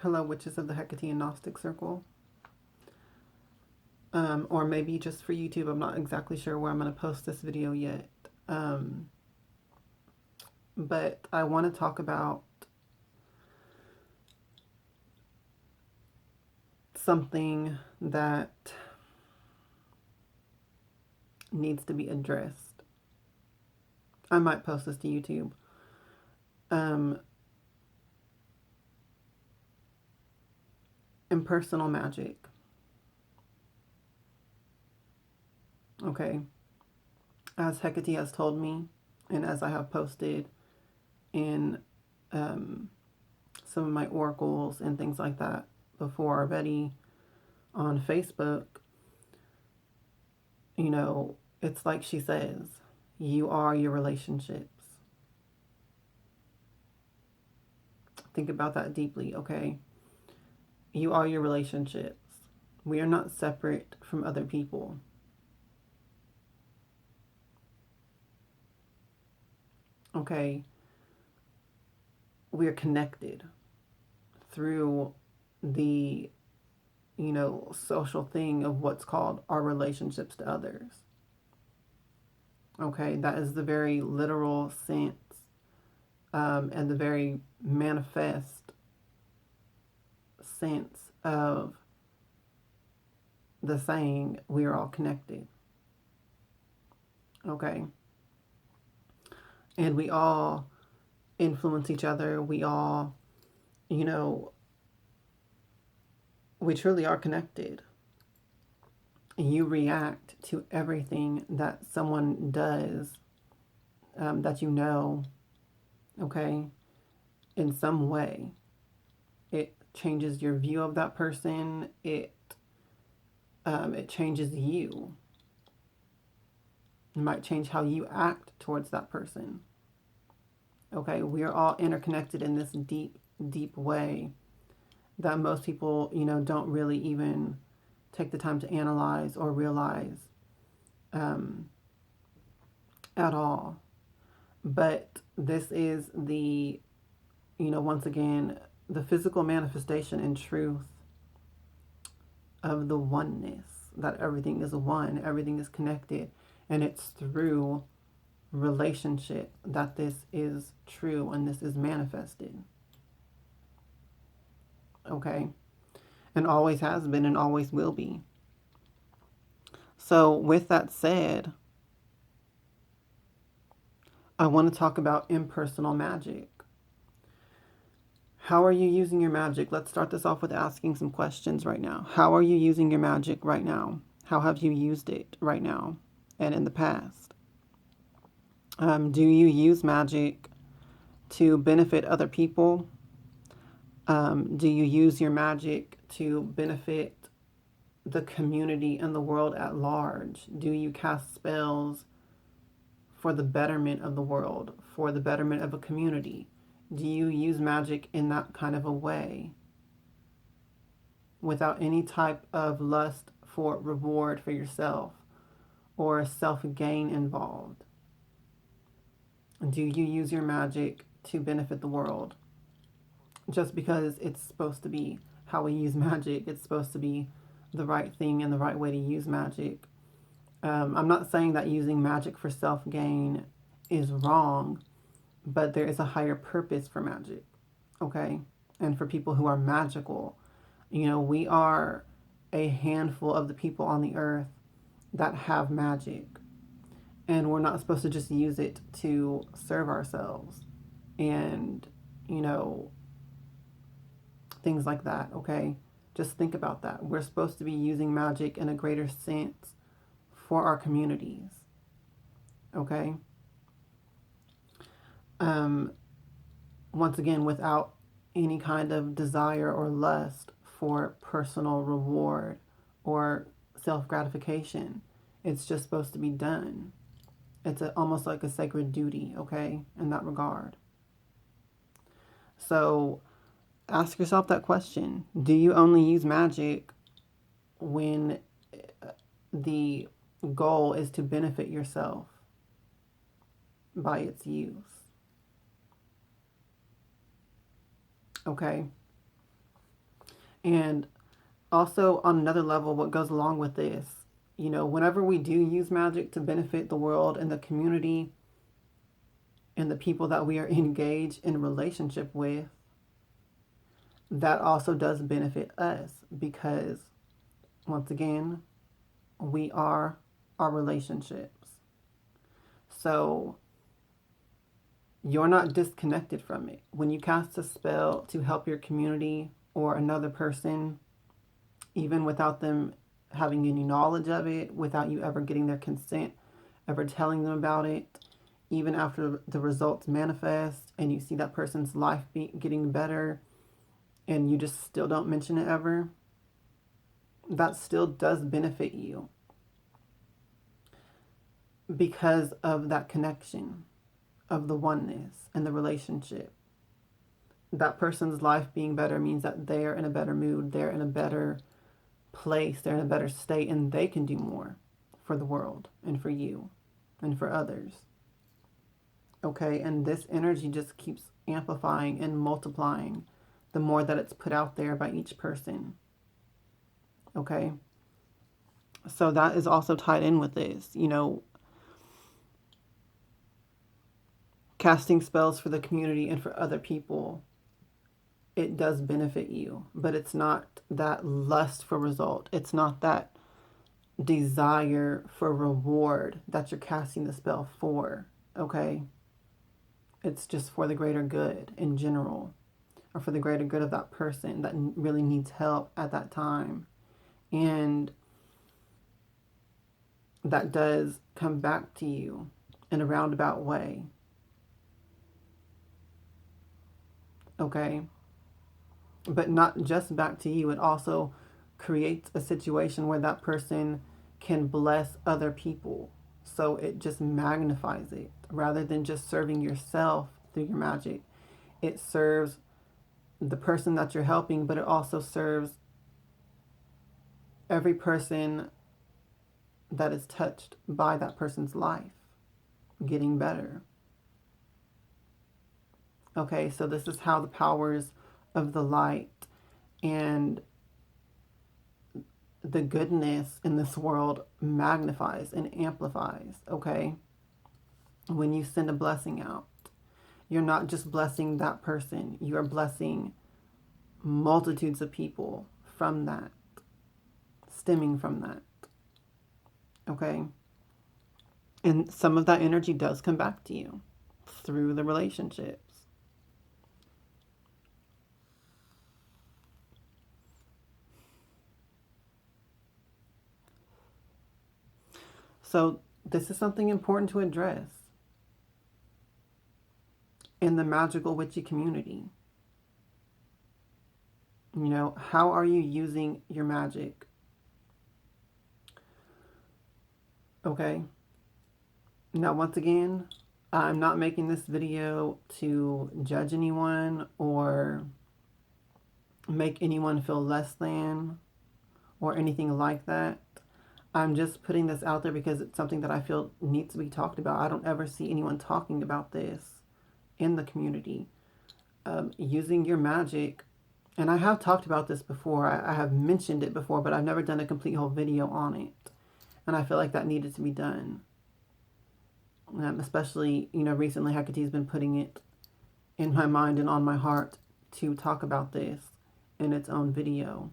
Hello, witches of the Hecatean Gnostic Circle. Or maybe just for YouTube. I'm not exactly sure where I'm going to post this video yet. But I want to talk about something that needs to be addressed. I might post this to YouTube. Impersonal magic. Okay. As Hecate has told me, and as I have posted in some of my oracles and things like that before already on Facebook, you know, it's like she says, you are your relationships. Think about that deeply, okay? You are your relationships. We are not separate from other people. Okay? We are connected through the, social thing of what's called our relationships to others. Okay? That is the very literal sense and the very manifest sense of the saying, we are all connected. Okay? And we all influence each other. We all, we truly are connected. You react to everything that someone does that you know, okay, in some way. It changes your view of that person. It changes you. It might change how you act towards that person. Okay, we are all interconnected in this deep, deep way that most people, don't really even take the time to analyze or realize at all. But this is the, once again, the physical manifestation in truth of the oneness, that everything is one, everything is connected, and it's through relationship that this is true and this is manifested. Okay? And always has been and always will be. So with that said, I want to talk about impersonal magic. How are you using your magic? Let's start this off with asking some questions right now. How are you using your magic right now? How have you used it right now and in the past? Do you use magic to benefit other people? Do you use your magic to benefit the community and the world at large? Do you cast spells for the betterment of the world, for the betterment of a community? Do you use magic in that kind of a way without any type of lust for reward for yourself or self-gain involved? Do you use your magic to benefit the world? Just because it's supposed to be how we use magic, it's supposed to be the right thing and the right way to use magic. I'm not saying that using magic for self-gain is wrong, but there is a higher purpose for magic, okay? And for people who are magical, we are a handful of the people on the earth that have magic. And we're not supposed to just use it to serve ourselves and, things like that, okay? Just think about that. We're supposed to be using magic in a greater sense for our communities, okay? Once again, without any kind of desire or lust for personal reward or self-gratification. It's just supposed to be done. It's almost like a sacred duty, okay, in that regard. So ask yourself that question. Do you only use magic when the goal is to benefit yourself by its use? Okay. And also, on another level, what goes along with this, whenever we do use magic to benefit the world and the community and the people that we are engaged in a relationship with, that also does benefit us because, once again, we are our relationships. So you're not disconnected from it. When you cast a spell to help your community or another person, even without them having any knowledge of it, without you ever getting their consent, ever telling them about it, even after the results manifest and you see that person's life getting better and you just still don't mention it ever, that still does benefit you because of that connection of the oneness and the relationship. That person's life being better means that they're in a better mood, they're in a better place, they're in a better state, and they can do more for the world and for you and for others. Okay, and this energy just keeps amplifying and multiplying the more that it's put out there by each person. Okay, so that is also tied in with this, casting spells for the community and for other people. It does benefit you, but it's not that lust for result. It's not that desire for reward that you're casting the spell for, okay? It's just for the greater good in general, or for the greater good of that person that really needs help at that time. And that does come back to you in a roundabout way, okay? But not just back to you, it also creates a situation where that person can bless other people. So it just magnifies it. Rather than just serving yourself through your magic, it serves the person that you're helping, but it also serves every person that is touched by that person's life getting better. Okay, so this is how the powers of the light and the goodness in this world magnifies and amplifies, okay? When you send a blessing out, you're not just blessing that person, you are blessing multitudes of people from that, stemming from that, okay? And some of that energy does come back to you through the relationships. So this is something important to address in the magical witchy community. How are you using your magic? Okay. Now, once again, I'm not making this video to judge anyone or make anyone feel less than or anything like that. I'm just putting this out there because it's something that I feel needs to be talked about. I don't ever see anyone talking about this in the community. Using your magic, and I have talked about this before. I have mentioned it before, but I've never done a complete whole video on it. And I feel like that needed to be done. Especially, recently Hecate's been putting it in my mind and on my heart to talk about this in its own video.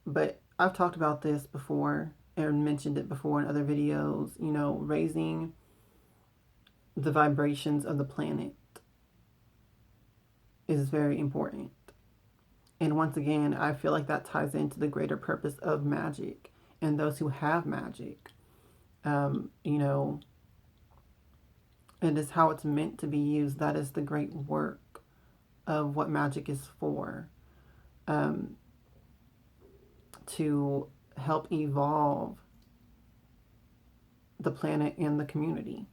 But I've talked about this before and mentioned it before in other videos, raising the vibrations of the planet is very important. And once again, I feel like that ties into the greater purpose of magic and those who have magic. It is how it's meant to be used. That is the great work of what magic is for. To help evolve the planet and the community.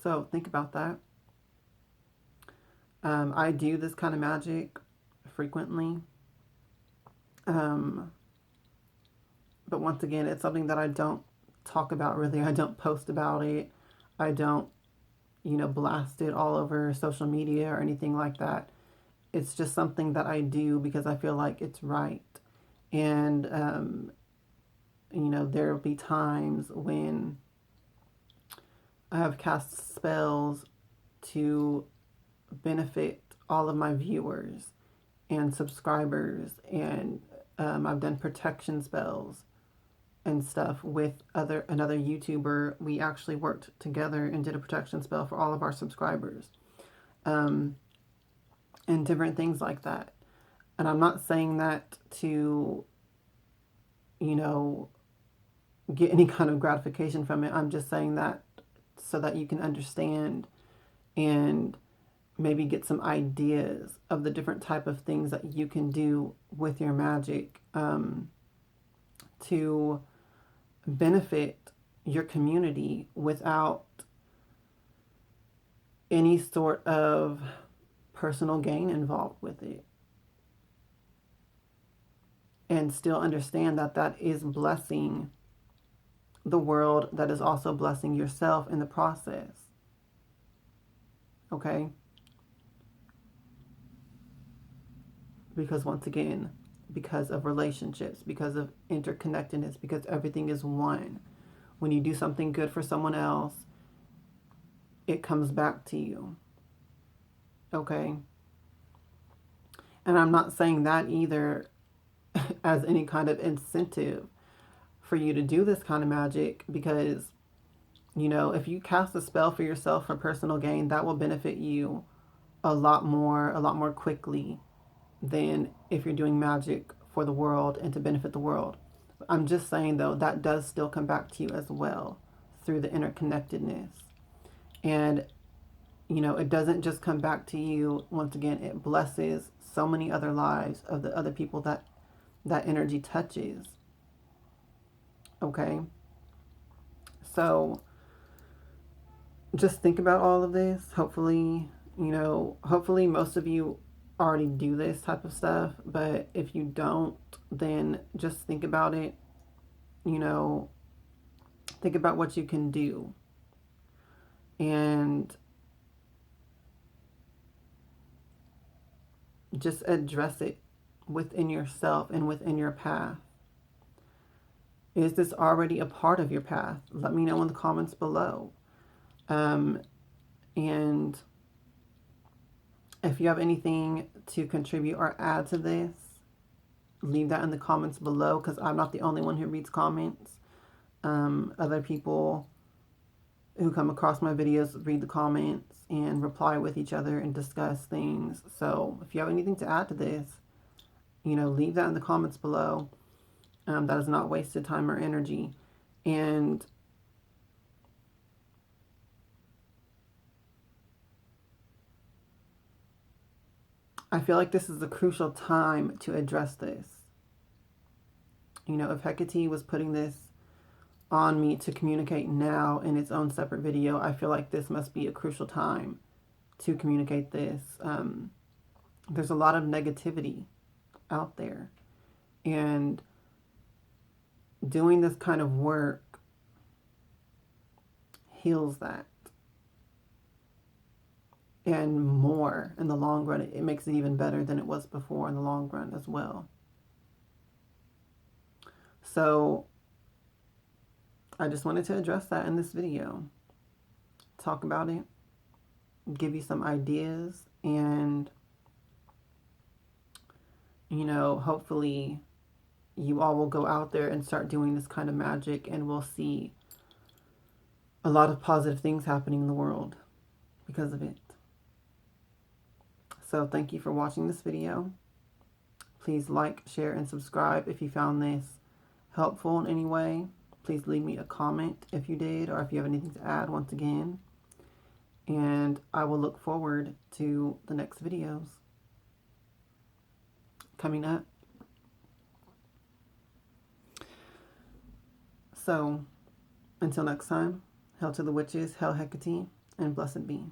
So think about that. I do this kind of magic frequently. But once again, it's something that I don't talk about really. I don't post about it. I don't, blast it all over social media or anything like that. It's just something that I do because I feel like it's right. And, there will be times when I have cast spells to benefit all of my viewers and subscribers, and I've done protection spells and stuff with another YouTuber. We actually worked together and did a protection spell for all of our subscribers, and different things like that. And I'm not saying that to, get any kind of gratification from it. I'm just saying that so that you can understand and maybe get some ideas of the different type of things that you can do with your magic to benefit your community without any sort of personal gain involved with it. And still understand that that is blessing the world, that is also blessing yourself in the process. Okay? Because once again, because of relationships, because of interconnectedness, because everything is one. When you do something good for someone else, it comes back to you. Okay? And I'm not saying that either as any kind of incentive for you to do this kind of magic, because, if you cast a spell for yourself for personal gain, that will benefit you a lot more quickly than if you're doing magic for the world and to benefit the world. I'm just saying, though, that does still come back to you as well through the interconnectedness. And, it doesn't just come back to you. Once again, it blesses so many other lives of the other people that energy touches. Okay? So just think about all of this. Hopefully most of you already do this type of stuff, but if you don't, then just think about it. Think about what you can do, and just address it within yourself and within your path. Is this already a part of your path? Let me know in the comments below. And if you have anything to contribute or add to this, leave that in the comments below, because I'm not the only one who reads comments. Other people who come across my videos read the comments and reply with each other and discuss things. So if you have anything to add to this, leave that in the comments below. That is not wasted time or energy. And I feel like this is a crucial time to address this. If Hecate was putting this on me to communicate now in its own separate video, I feel like this must be a crucial time to communicate this. There's a lot of negativity out there, and doing this kind of work heals that. And more in the long run, it makes it even better than it was before in the long run as well. So I just wanted to address that in this video. Talk about it, give you some ideas, and hopefully you all will go out there and start doing this kind of magic, and we'll see a lot of positive things happening in the world because of it. So thank you for watching this video. Please like, share, and subscribe if you found this helpful in any way. Please leave me a comment if you did, or if you have anything to add once again. And I will look forward to the next videos coming up. So, until next time, hail to the witches, hail Hecate, and blessed be.